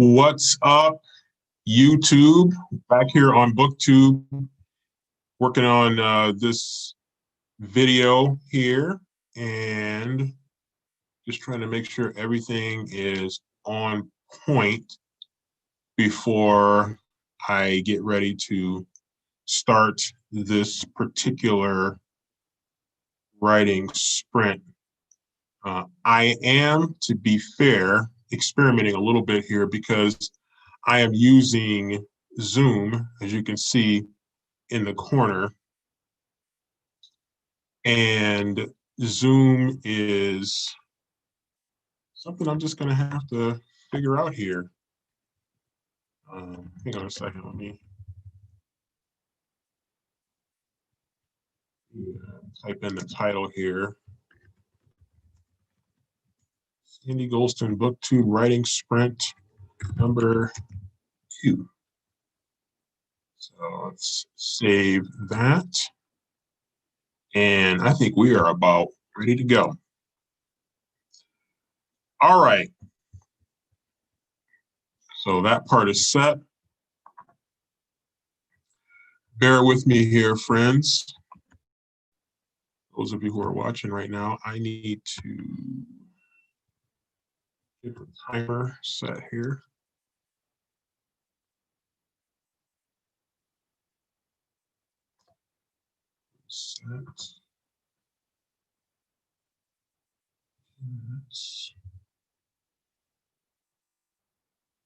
What's up, YouTube? Back here on BookTube, working on this video here and just trying to make sure everything is on point before I get ready to start this particular writing sprint. I am, to be fair, experimenting a little bit here because I am using Zoom, as you can see in the corner, and Zoom is something I'm just going to have to figure out here. Hang on a second, let me type in the title here. Andy Gholston BookTube Writing Sprint number 2. So let's save that. And I think we are about ready to go. All right. So that part is set. Bear with me here, friends. Those of you who are watching right now, I need to get the timer set here. Set.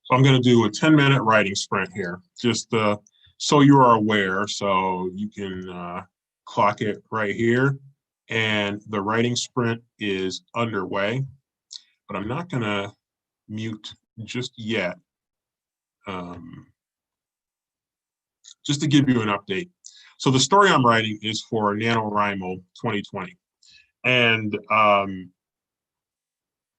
So I'm going to do a 10-minute writing sprint here, just so you are aware, so you can clock it right here. And the writing sprint is underway, but I'm not going to mute just yet, just to give you an update. So the story I'm writing is for NaNoWriMo 2020. And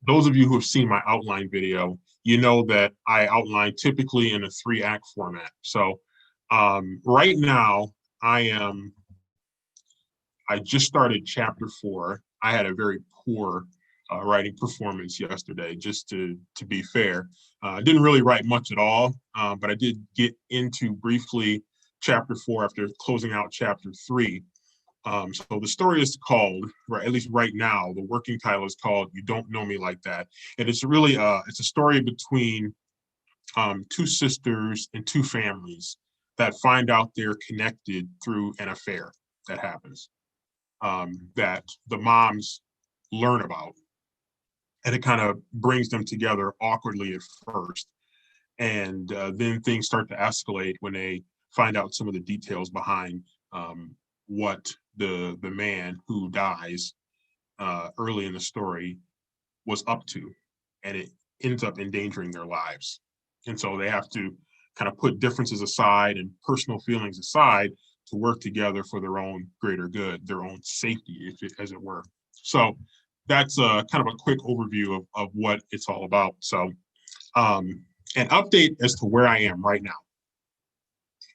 those of you who have seen my outline video, you know that I outline typically in a 3-act format. So right now, I just started chapter 4. I had a very poor writing performance yesterday, just to be fair. I didn't really write much at all, but I did get into briefly chapter 4 after closing out chapter 3. So the story is called, at least right now, the working title is called "You Don't Know Me Like That." And it's really, it's a story between 2 sisters and 2 families that find out they're connected through an affair that happens, that the moms learn about. And it kind of brings them together awkwardly at first. And then things start to escalate when they find out some of the details behind what the man who dies early in the story was up to, and it ends up endangering their lives. And so they have to kind of put differences aside and personal feelings aside to work together for their own greater good, their own safety, as it were. So that's kind of a quick overview of what it's all about. So an update as to where I am right now.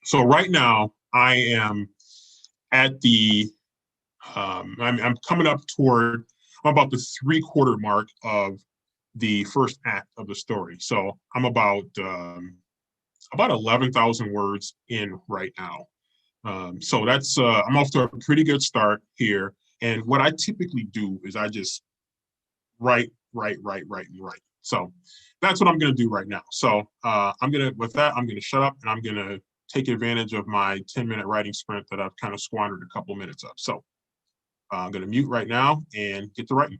So right now I am at the, I'm coming up toward, I'm about the 3/4 mark of the first act of the story. So I'm about 11,000 words in right now. So that's, I'm off to a pretty good start here. And what I typically do is I just write. So that's what I'm going to do right now. So with that, I'm going to shut up and I'm going to take advantage of my 10-minute writing sprint that I've kind of squandered a couple minutes of. So I'm going to mute right now and get to writing.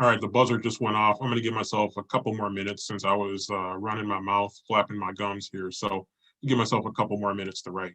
All right, the buzzer just went off. I'm going to give myself a couple more minutes since I was running my mouth, flapping my gums here. So give myself a couple more minutes to write.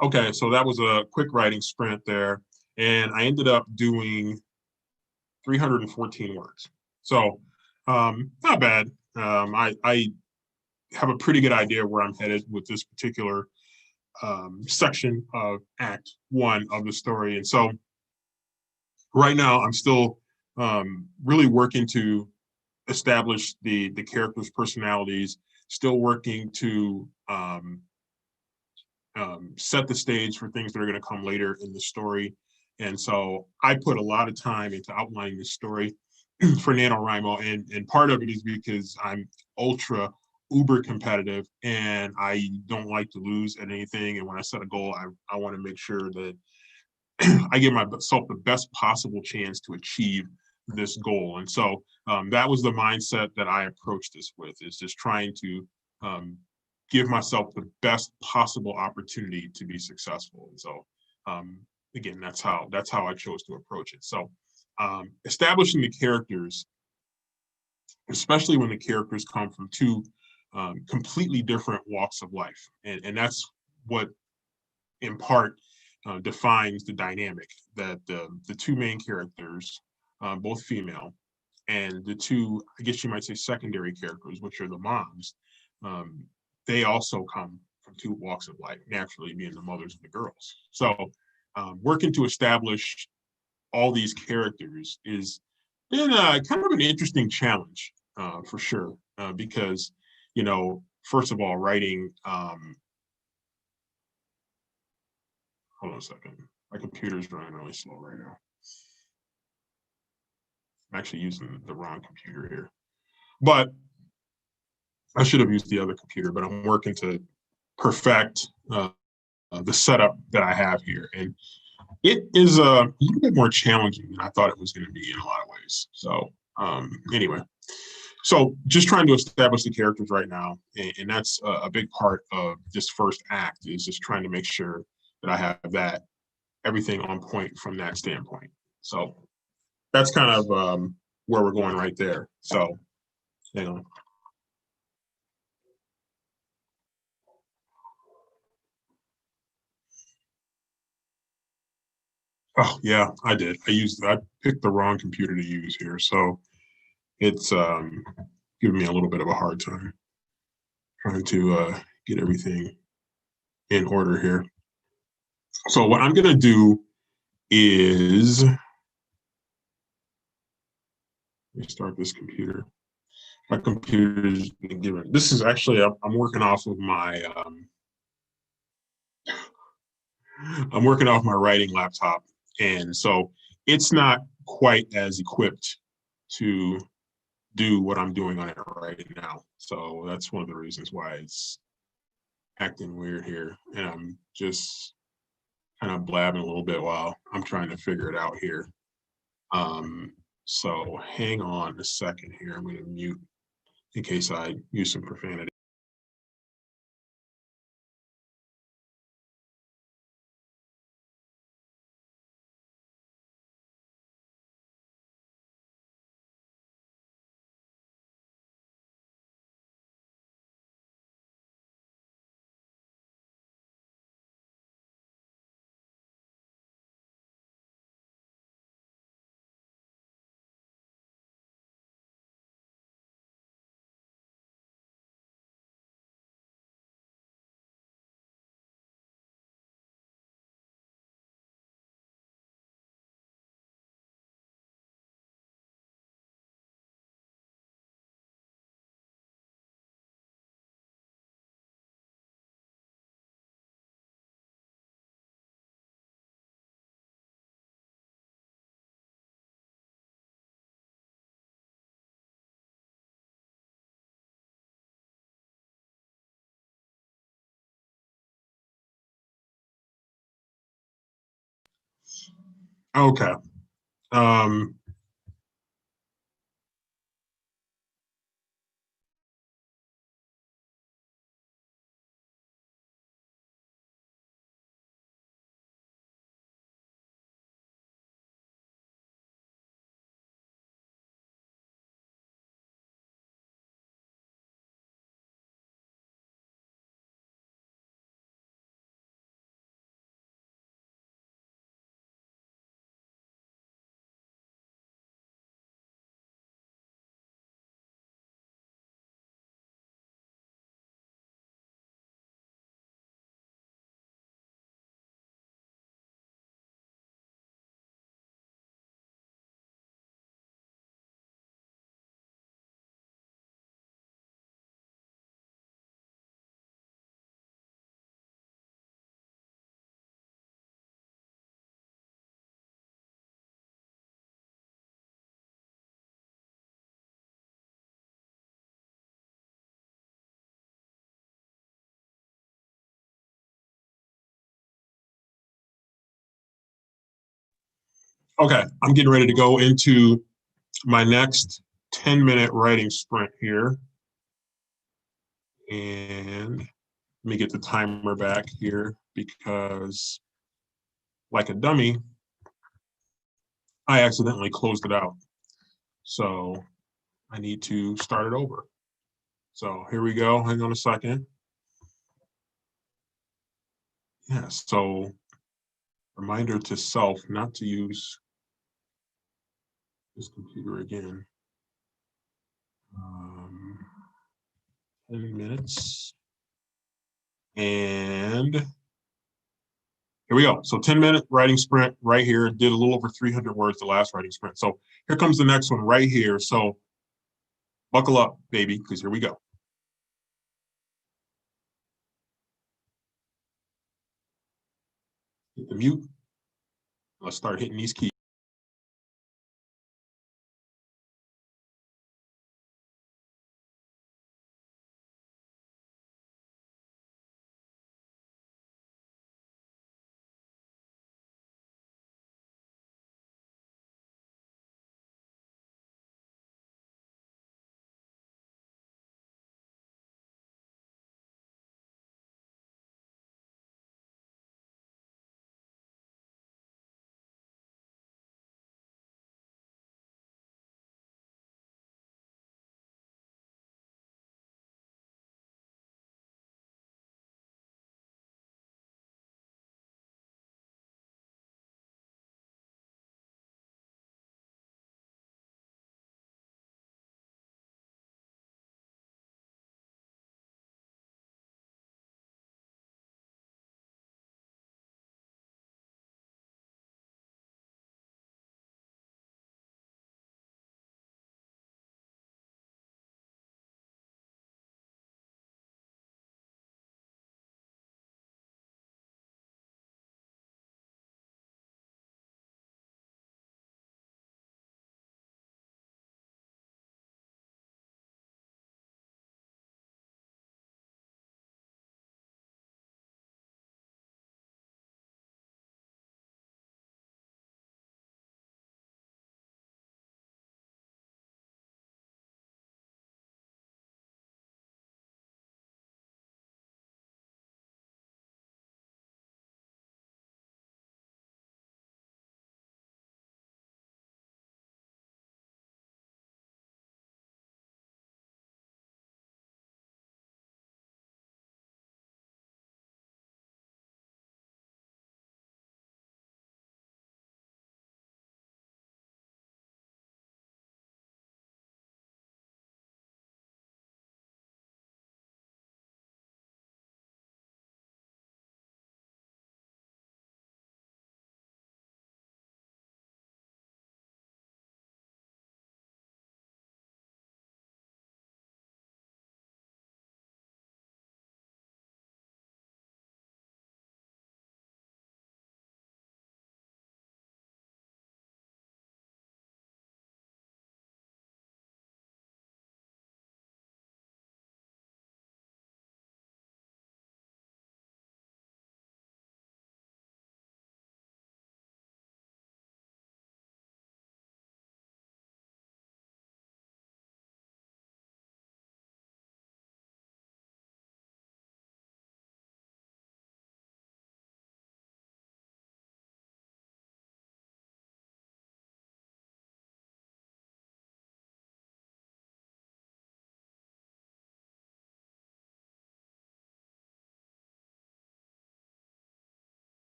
Okay, so that was a quick writing sprint there, and I ended up doing 314 words. So not bad. I have a pretty good idea where I'm headed with this particular section of Act One of the story. And so right now, I'm still really working to establish the characters' personalities, still working to set the stage for things that are going to come later in the story. And so I put a lot of time into outlining this story for NaNoWriMo. And part of it is because I'm ultra uber competitive and I don't like to lose at anything. And when I set a goal, I want to make sure that I give myself the best possible chance to achieve this goal. And so that was the mindset that I approached this with, is just trying to um, give myself the best possible opportunity to be successful. And so again, that's how I chose to approach it. So establishing the characters, especially when the characters come from two completely different walks of life, and that's what in part defines the dynamic that the two main characters, both female, and the two, I guess you might say, secondary characters, which are the moms, um, they also come from two walks of life, naturally being the mothers of the girls. So working to establish all these characters is been kind of an interesting challenge for sure, because, you know, first of all, writing, hold on a second. My computer's running really slow right now. I'm actually using the wrong computer here. But I should have used the other computer, but I'm working to perfect the setup that I have here. And it is a little bit more challenging than I thought it was going to be in a lot of ways. So anyway, so just trying to establish the characters right now. And that's a big part of this first act, is just trying to make sure that I have that everything on point from that standpoint. So that's kind of where we're going right there. So, you know. Oh yeah, I did. I picked the wrong computer to use here, so it's giving me a little bit of a hard time trying to get everything in order here. So what I'm gonna do is restart this computer. My computer's been given. This is actually I'm working off of my I'm working off my writing laptop, and so it's not quite as equipped to do what I'm doing on it right now. So that's one of the reasons why it's acting weird here, and I'm just kind of blabbing a little bit while I'm trying to figure it out here. So hang on a second here. I'm going to mute in case I use some profanity. Okay. Um, okay, I'm getting ready to go into my next 10-minute writing sprint here. And let me get the timer back here because, like a dummy, I accidentally closed it out. So I need to start it over. So here we go. Hang on a second. Yeah, so reminder to self not to use this computer again. 10 minutes. And here we go. So 10-minute writing sprint right here. Did a little over 300 words the last writing sprint. So here comes the next one right here. So buckle up, baby, because here we go. Hit the mute. Let's start hitting these keys.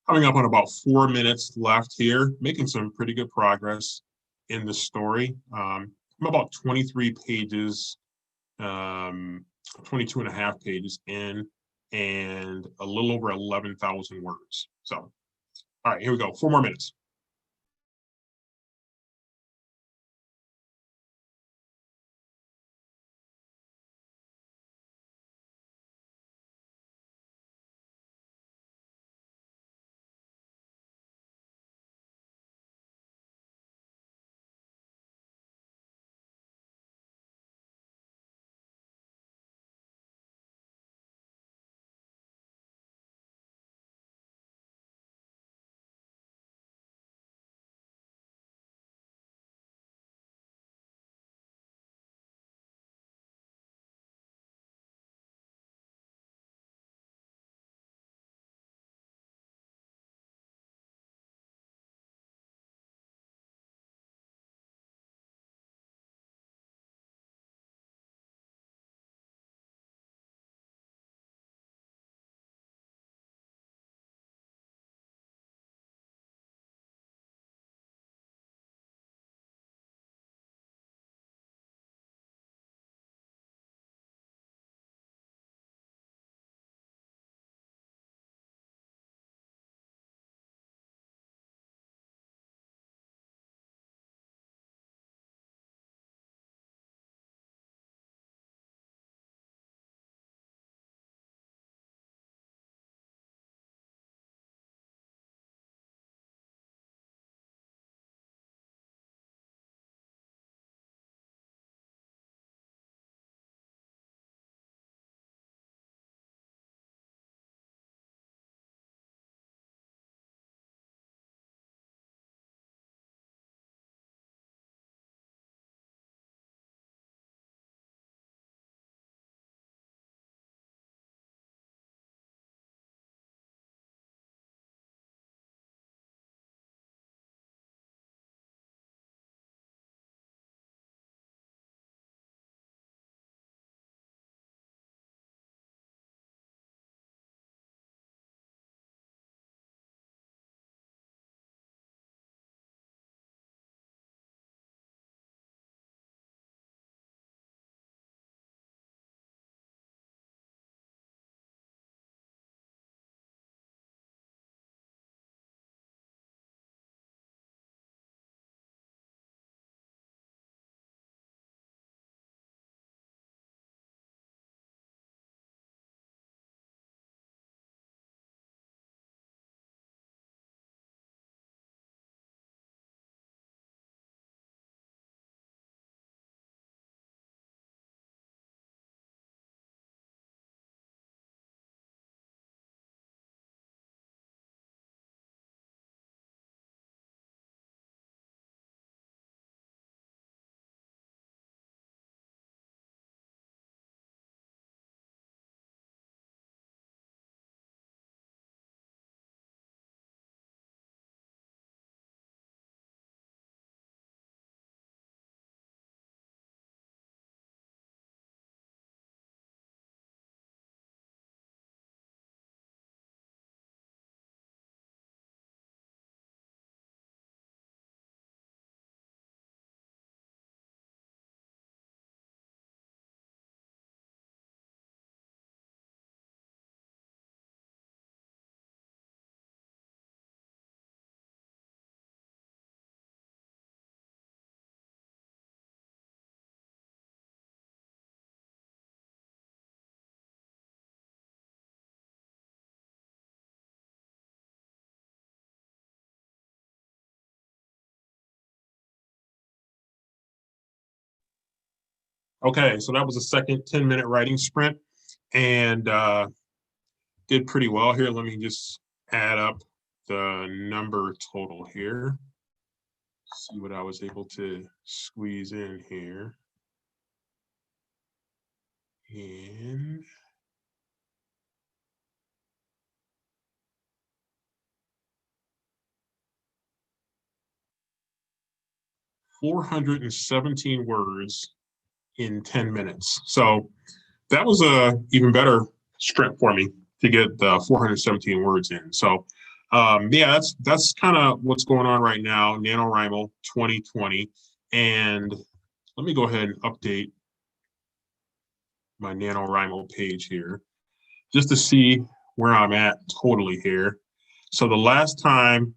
Coming up on about 4 minutes left here, making some pretty good progress in the story. I'm about 23 pages, 22 and a half pages in, and a little over 11,000 words. So, all right, here we go. 4 more minutes. Okay, so that was a second 10-minute writing sprint, and did pretty well here. Let me just add up the number total here. See what I was able to squeeze in here. And $417 words in 10 minutes. So that was a even better sprint for me to get the 417 words in. So Yeah, that's kind of what's going on right now. NaNoWriMo 2020, and let me go ahead and update my NaNoWriMo page here just to see where I'm at totally here. So the last time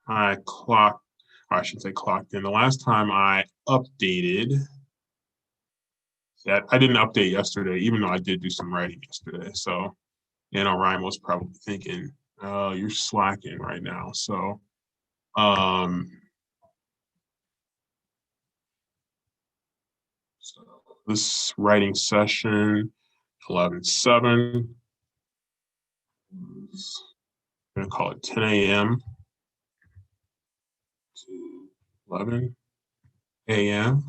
I clocked, or I should say clocked in, the last time I updated that, I didn't update yesterday, even though I did do some writing yesterday. So NaNoWriMo was probably thinking, oh, you're slacking right now. So um, so this writing session, 11/7, I'm gonna call it 10 a.m. to 11 a.m.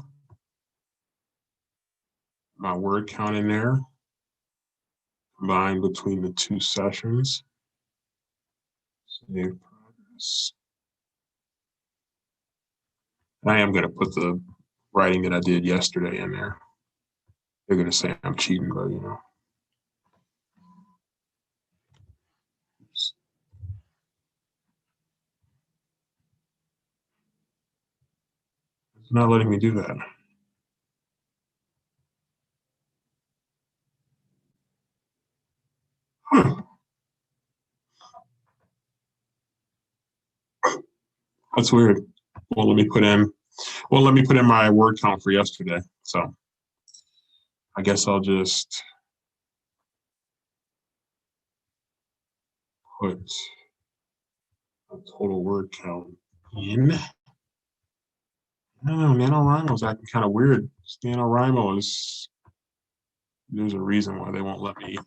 My word count in there, combined between the two sessions. Save progress. I am gonna put the writing that I did yesterday in there. They're gonna say I'm cheating, but you know. It's not letting me do that. Huh. That's weird. Well, let me put in my word count for yesterday. So I guess I'll just put a total word count in. No, NaNoWriMo is acting kind of weird. NaNoWriMo is, there's a reason why they won't let me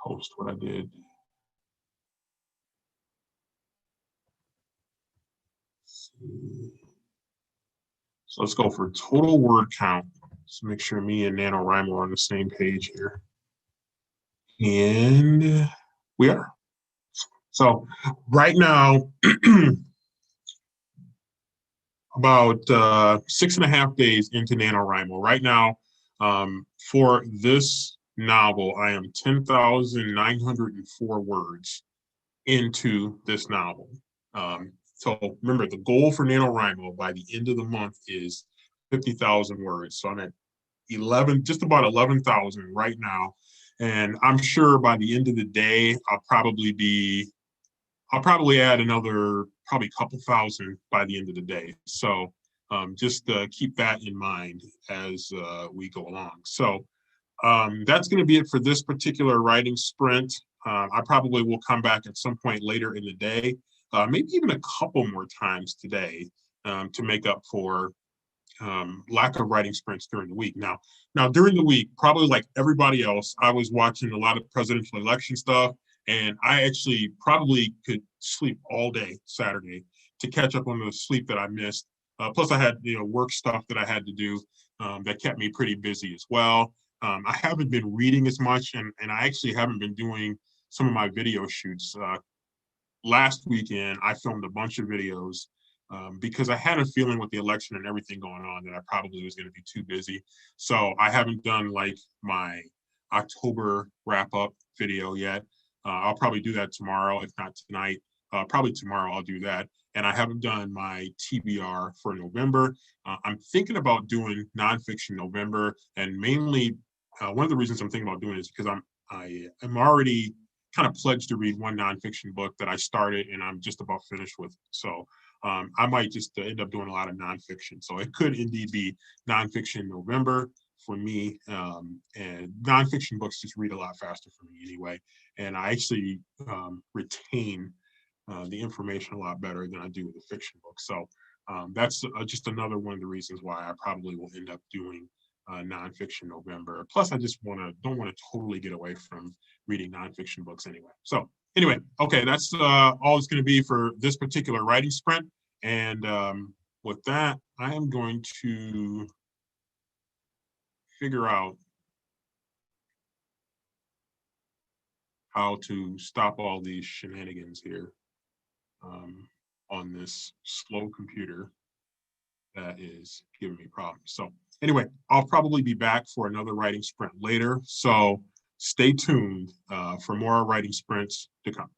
post what I did. So let's go for total word count. So make sure me and NaNoWriMo are on the same page here. And we are. So right now, about 6.5 days into NaNoWriMo. Right now, for this novel, I am 10,904 words into this novel. So remember, the goal for NaNoWriMo by the end of the month is 50,000 words. So I'm at 11, just about 11,000 right now. And I'm sure by the end of the day, I'll probably add another probably a couple thousand by the end of the day. So just keep that in mind as we go along. So that's going to be it for this particular writing sprint. I probably will come back at some point later in the day, maybe even a couple more times today to make up for lack of writing sprints during the week. Now during the week, probably like everybody else, I was watching a lot of presidential election stuff, and I actually probably could sleep all day Saturday to catch up on the sleep that I missed. Plus, I had work stuff that I had to do that kept me pretty busy as well. I haven't been reading as much, and I actually haven't been doing some of my video shoots. Last weekend, I filmed a bunch of videos because I had a feeling with the election and everything going on that I probably was going to be too busy. So I haven't done like my October wrap up video yet. I'll probably do that tomorrow, if not tonight. Probably tomorrow I'll do that. And I haven't done my TBR for November. I'm thinking about doing nonfiction November, and mainly one of the reasons I'm thinking about doing it is because I am already kind of pledged to read one nonfiction book that I started and I'm just about finished with. So I might just end up doing a lot of nonfiction. So it could indeed be nonfiction November for me. And nonfiction books just read a lot faster for me anyway. And I actually retain the information a lot better than I do with a fiction book. So that's just another one of the reasons why I probably will end up doing nonfiction November. Plus, I just don't want to totally get away from reading nonfiction books anyway. So anyway, okay, that's all it's going to be for this particular writing sprint. And with that, I am going to figure out how to stop all these shenanigans here on this slow computer. that is giving me problems. So anyway, I'll probably be back for another writing sprint later. So stay tuned for more writing sprints to come.